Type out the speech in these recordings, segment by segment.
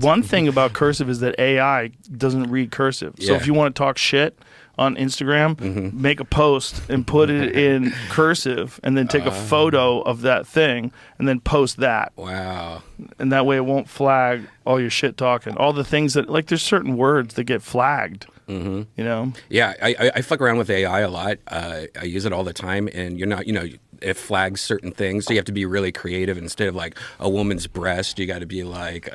One thing about cursive is that AI doesn't read cursive. So if you want to talk shit on Instagram, make a post and put it in cursive and then take a photo of that thing and then post that. Wow. And that way it won't flag all your shit talking. All the things that, like, there's certain words that get flagged. You know? Yeah, I fuck around with AI a lot. I use it all the time, and you're not, it flags certain things, so you have to be really creative. Instead of like a woman's breast, you got to be like,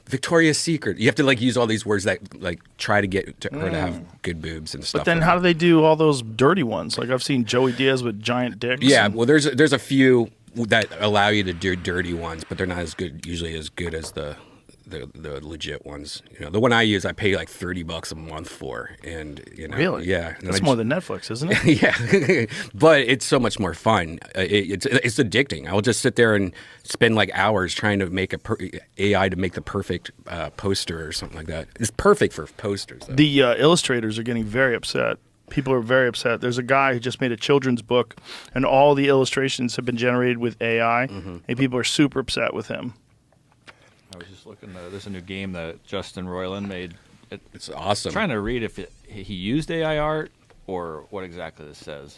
Victoria's Secret. You have to like use all these words that like try to get to her to have good boobs and stuff. But then how do they do all those dirty ones? Like I've seen Joey Diaz with giant dicks. Yeah, well, there's a few that allow you to do dirty ones, but they're not usually as good as the legit ones. The one I use, I pay like $30 a month for, and really, yeah, that's more than Netflix, isn't it? Yeah, but it's so much more fun. It's addicting. I will just sit there and spend like hours trying to make AI to make the perfect poster or something like that. It's perfect for posters, though. The illustrators are getting very upset. People are very upset. There's a guy who just made a children's book, and all the illustrations have been generated with AI, and people are super upset with him. I was just looking. There's a new game that Justin Roiland made. It's awesome. I'm trying to read if he used AI art or what exactly this says.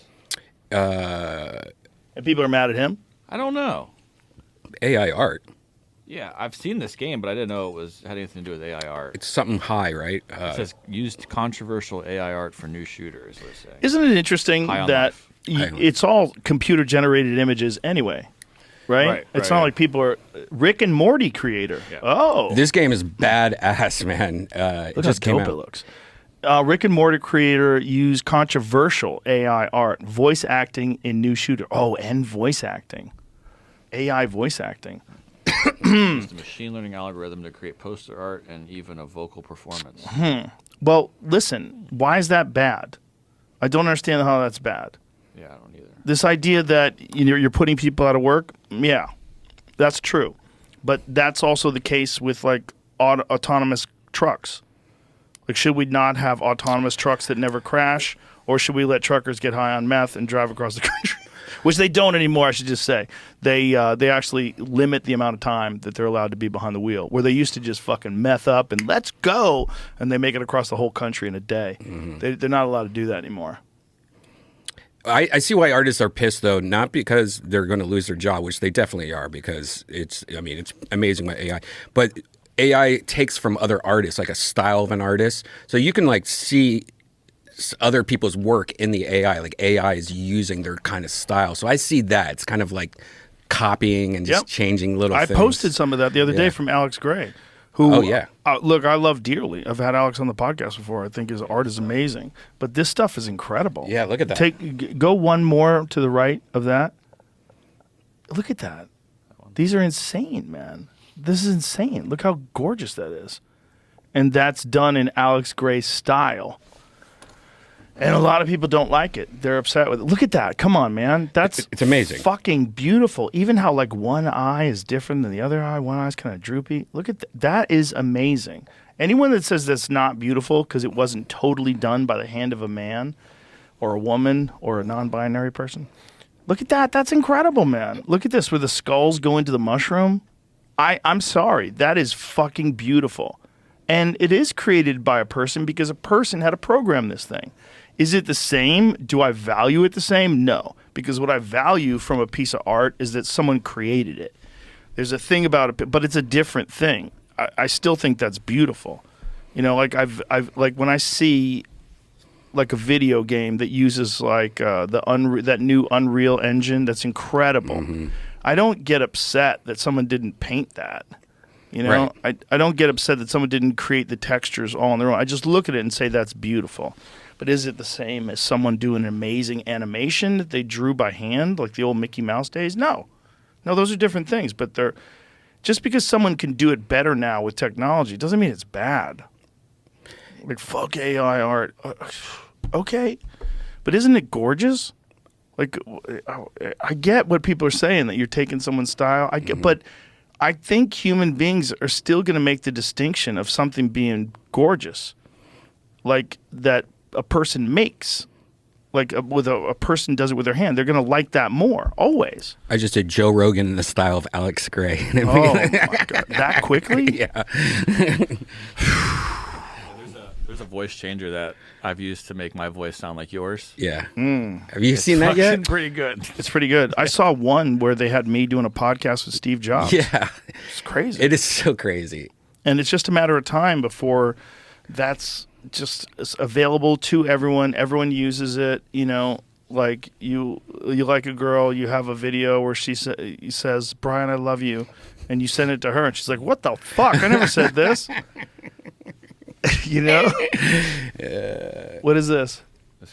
And people are mad at him? I don't know. AI art? Yeah, I've seen this game, but I didn't know had anything to do with AI art. It's something high, right? It says used controversial AI art for new shooters, let's say. Isn't it interesting that it's all computer-generated images anyway? Right? It's not like people are Rick and Morty creator. Yeah. Oh, this game is badass, man. Look how dope it looks. Rick and Morty creator used controversial AI art, voice acting in new shooter. Oh, and voice acting, AI voice acting. Used a machine learning algorithm to create poster art and even a vocal performance. Well, listen, why is that bad? I don't understand how that's bad. Yeah, I don't either. This idea that you're putting people out of work, yeah, that's true. But that's also the case with like autonomous trucks. Like, should we not have autonomous trucks that never crash, or should we let truckers get high on meth and drive across the country? Which they don't anymore, I should just say. They actually limit the amount of time that they're allowed to be behind the wheel, where they used to just fucking meth up and let's go, and they make it across the whole country in a day. They're not allowed to do that anymore. I see why artists are pissed, though, not because they're going to lose their job, which they definitely are, because it's amazing what AI, but AI takes from other artists, like a style of an artist. So you can like see other people's work in the AI, like AI is using their kind of style. So I see that. It's kind of like copying and just changing little things. I posted some of that the other day from Alex Gray. Who, look, I love dearly. I've had Alex on the podcast before. I think his art is amazing. But this stuff is incredible. Yeah, look at that. Go one more to the right of that. Look at that. These are insane, man. This is insane. Look how gorgeous that is. And that's done in Alex Gray's style. And a lot of people don't like it. They're upset with it. Look at that. Come on, man. It's amazing. Fucking beautiful. Even how like one eye is different than the other eye. One eye's kind of droopy. Look at that. That is amazing. Anyone that says that's not beautiful because it wasn't totally done by the hand of a man or a woman or a non-binary person. Look at that. That's incredible, man. Look at this where the skulls go into the mushroom. I'm sorry. That is fucking beautiful. And it is created by a person because a person had to program this thing. Is it the same? Do I value it the same? No. Because what I value from a piece of art is that someone created it. There's a thing about it, but it's a different thing. I still think that's beautiful. Like I've like when I see like a video game that uses like that new Unreal Engine that's incredible. I don't get upset that someone didn't paint that. Right. I don't get upset that someone didn't create the textures all on their own. I just look at it and say that's beautiful. But is it the same as someone doing an amazing animation that they drew by hand, like the old Mickey Mouse days? No. No, those are different things. But just because someone can do it better now with technology doesn't mean it's bad. Like, fuck AI art. Okay. But isn't it gorgeous? Like, I get what people are saying, that you're taking someone's style. I get, but I think human beings are still going to make the distinction of something being gorgeous, like that a person makes. with a person does it with their hand, they're going to like that more, always. I just did Joe Rogan in the style of Alex Gray. Oh, my God. That quickly? Yeah. There's a voice changer that I've used to make my voice sound like yours. Yeah. Have you seen that yet? Pretty good. It's pretty good. I saw one where they had me doing a podcast with Steve Jobs. Yeah. It's crazy. It is so crazy. And it's just a matter of time before that's just available to everyone. Everyone uses it. You know, like you like a girl, you have a video where she says, "Brian, I love you," and you send it to her, and she's like, "What the fuck? I never said this." You know? What is this?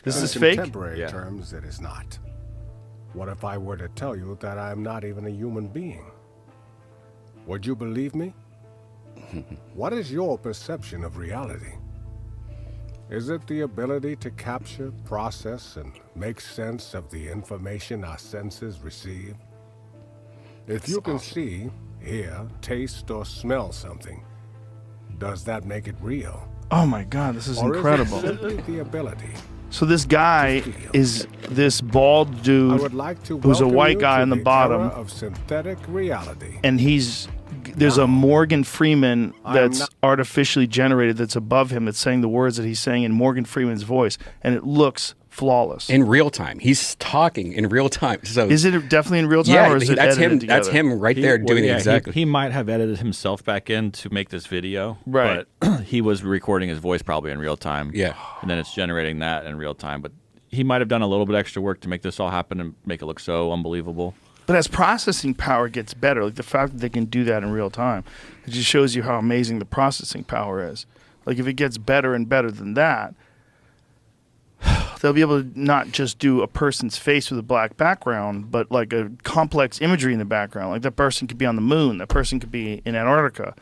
This is In fake? contemporary Yeah. terms, it is not. What if I were to tell you that I am not even a human being? Would you believe me? What is your perception of reality? Is it the ability to capture, process, and make sense of the information our senses receive? If you can see, hear, taste, or smell something, does that make it real? Oh my God, this is Or incredible. is it simply the ability? So this guy is this bald I dude would like to who's a welcome white you guy to on the era bottom, of synthetic reality. and there's a Morgan Freeman I'm that's not- artificially generated that's above him that's saying the words that he's saying in Morgan Freeman's voice, and it looks flawless. In real time. He's talking in real time. So Is it definitely in real time, yeah, or is it that's edited him. together? That's him right there doing it exactly. He might have edited himself back in to make this video. Right. But he was recording his voice probably in real time. Yeah. And then it's generating that in real time. But he might have done a little bit extra work to make this all happen and make it look so unbelievable. But as processing power gets better, like the fact that they can do that in real time, it just shows you how amazing the processing power is. Like if it gets better and better than that, they'll be able to not just do a person's face with a black background, but like a complex imagery in the background. Like that person could be on the moon, that person could be in Antarctica.